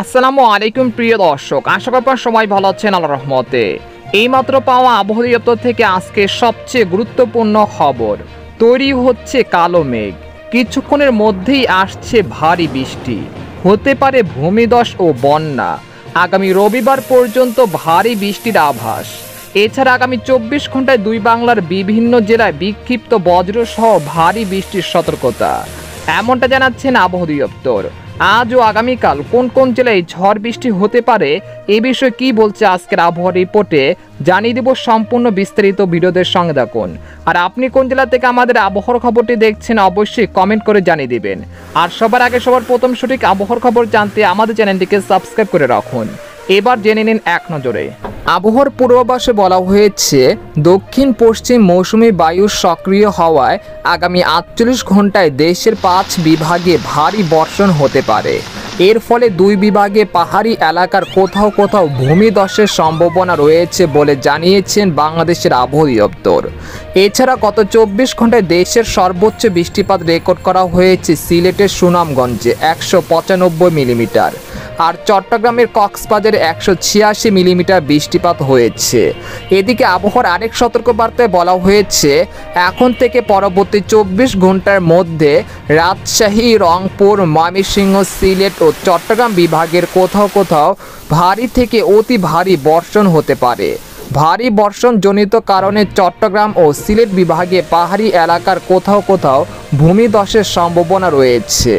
আসসালামু আলাইকুম প্রিয় দর্শক, আশা করি আপনারা সবাই ভালো আছেন আল্লাহর রহমতে। এইমাত্র পাওয়া আবহাওয়া দপ্তর থেকে আজকে সবচেয়ে গুরুত্বপূর্ণ খবর, তৈরি হচ্ছে কালো মেঘ, কিছুক্ষণের মধ্যেই আসছে ভারী বৃষ্টি, হতে পারে ভূমিধস ও বন্যা। আগামী রবিবার পর্যন্ত ভারী বৃষ্টির আভাস। এছাড়া আগামী 24 ঘন্টায় দুই বাংলার বিভিন্ন জেলায় বিক্ষিপ্ত বজ্রসহ ভারী বৃষ্টির সতর্কতা, এমনটা জানাচ্ছেন আবহাওয়া দপ্তর। আজ ও আগামীকাল কোন কোন জেলায় ঝড় বৃষ্টি হতে পারে এ বিষয়ে কি বলছে আজকের আবহাওয়া রিপোর্টে জানিয়ে দেব। সম্পূর্ণ বিস্তারিত ভিডিওদের সঙ্গে থাকুন। আর আপনি কোন জেলা থেকে আমাদের আবহাওয়ার খবরটি দেখছেন অবশ্যই কমেন্ট করে জানিয়ে দিবেন। আর সবার আগে সবার প্রথম সঠিক আবহাওয়ার খবর জানতে আমাদের চ্যানেলটিকে সাবস্ক্রাইব করে রাখুন। এবার জেনে নিন এক নজরে। আবহাওয়ার পূর্বাভাসে বলা হয়েছে, দক্ষিণ পশ্চিম মৌসুমী বায়ু সক্রিয় হওয়ায় আগামী 48 ঘন্টায় দেশের 5 বিভাগে ভারী বর্ষণ হতে পারে। এর ফলে দুই বিভাগে পাহাড়ি এলাকার কোথাও কোথাও ভূমিধসের সম্ভাবনা রয়েছে বলে জানিয়েছেন বাংলাদেশের আবহাওয়া দপ্তর। এছাড়া গত 24 ঘন্টায় দেশের সর্বোচ্চ বৃষ্টিপাত রেকর্ড করা হয়েছে সিলেটের সুনামগঞ্জে 195 মিলিমিটার, আর চট্টগ্রামের কক্সবাজারে 186 মিলিমিটার বৃষ্টিপাত হয়েছে। এদিকে আবহাওয়ার আরেক সতর্কবার্তায় বলা হয়েছে, এখন থেকে পরবর্তী 24 ঘন্টার মধ্যে রাজশাহী, রংপুর, ময়মনসিংহ, সিলেট ও চট্টগ্রাম বিভাগের কোথাও কোথাও ভারী থেকে অতি ভারী বর্ষণ হতে পারে। ভারী বর্ষণজনিত কারণে চট্টগ্রাম ও সিলেট বিভাগে পাহাড়ি এলাকার কোথাও কোথাও ভূমিধসের সম্ভাবনা রয়েছে।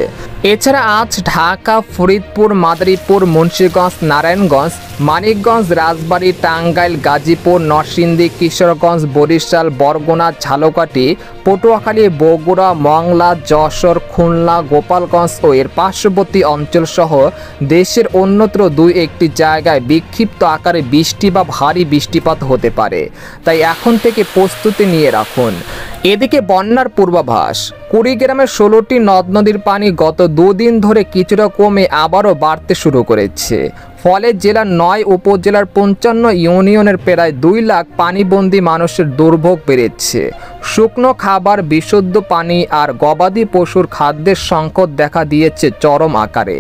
এছাড়া আজ ঢাকা, ফরিদপুর, মাদারীপুর, মুন্সিগঞ্জ, নারায়ণগঞ্জ, মানিকগঞ্জ, রাজবাড়ী, টাঙ্গাইল, গাজীপুর, নরসিংদী, কিশোরগঞ্জ, বরিশাল, বরগুনা, ঝালকাঠি, পটুয়াখালী, বগুড়া, মংলা, যশোর, খুলনা, গোপালগঞ্জ ও এর পার্শ্ববর্তী অঞ্চলসহ দেশের অন্যত্র দুই একটি জায়গায় বিক্ষিপ্ত আকারে বৃষ্টি বা ভারী বৃষ্টিপাত হতে পারে, তাই এখন থেকে প্রস্তুতি নিয়ে রাখুন। এদিকে বন্যার পূর্বাভাস, কুড়িগ্রামের 16টি নদ নদীর পানি গত দুদিন ধরে কিছুটা কমে আবারও বাড়তে শুরু করেছে। ফলে জেলার 9 উপজেলার 55 ইউনিয়নের প্রায় 2 লাখ পানিবন্দী মানুষের দুর্ভোগ বেড়েছে। শুকনো খাবার, বিশুদ্ধ পানি আর গবাদি পশুর খাদ্যের সংকট দেখা দিয়েছে চরম আকারে।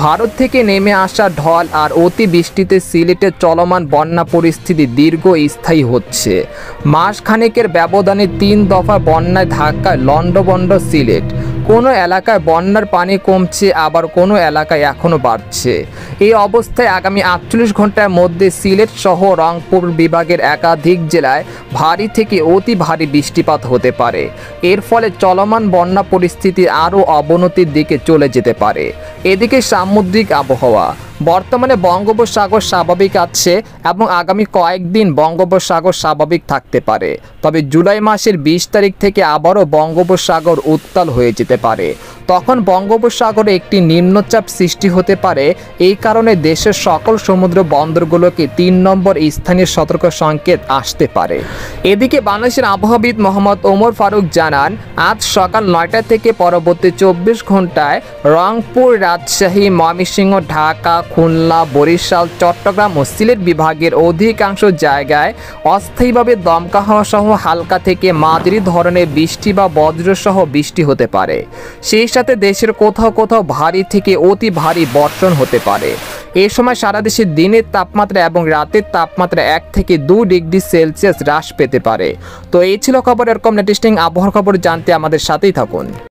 ভারত থেকে নেমে আসা ঢল আর অতিবৃষ্টিতে সিলেটে চলমান বন্যা পরিস্থিতি দীর্ঘস্থায়ী হচ্ছে। মাসখানেকের ব্যবধানে 3 দফা বন্যায় ধাক্কায় লন্ডভন্ড সিলেট। কোনো এলাকায় বন্যার পানি কমছে, আবার কোনো এলাকায় এখনও বাড়ছে। এই অবস্থায় আগামী 48 ঘন্টার মধ্যে সিলেট সহ রংপুর বিভাগের একাধিক জেলায় ভারী থেকে অতি ভারী বৃষ্টিপাত হতে পারে। এর ফলে চলমান বন্যা পরিস্থিতি আরও অবনতির দিকে চলে যেতে পারে। এদিকে সামুদ্রিক আবহাওয়া, বর্তমানে বঙ্গোপসাগর স্বাভাবিক আছে এবং আগামী কয়েকদিন বঙ্গোপসাগর স্বাভাবিক থাকতে পারে। তবে জুলাই মাসের 20 তারিখ থেকে আবারও বঙ্গোপসাগর উত্তাল হয়ে যেতে পারে। তখন বঙ্গোপসাগরে একটি নিম্নচাপ সৃষ্টি হতে পারে। এই কারণে দেশের সকল সমুদ্র বন্দরগুলোকে 3 নম্বর স্থানীয় সতর্ক সংকেত আসতে পারে। এদিকে বাংলাদেশের আবহাওয়াবিদ মোহাম্মদ ওমর ফারুক জানান, আজ সকাল 9টা থেকে পরবর্তী 24 ঘন্টায় রংপুর, রাজশাহী, ময়মনসিংহ, ঢাকা, খুলনা, বরিশাল, চট্টগ্রাম ও সিলেট বিভাগের অধিকাংশ জায়গায় অস্থায়ীভাবে দমকা হাওয়া সহ হালকা থেকে মাঝারি ধরনের বৃষ্টি বা বজ্রসহ বৃষ্টি হতে পারে। সেই সাথে দেশের কোথাও কোথাও ভারী থেকে অতি ভারী বর্ষণ হতে পারে। এই সময় সারা দেশে দিনের তাপমাত্রা এবং রাতের তাপমাত্রা 1 থেকে 2 ডিগ্রি সেলসিয়াস হ্রাস পেতে পারে। তো এই ছিল খবর। এরকম লেটেস্টিং আবহাওয়ার খবর জানতে আমাদের সাথেই থাকুন।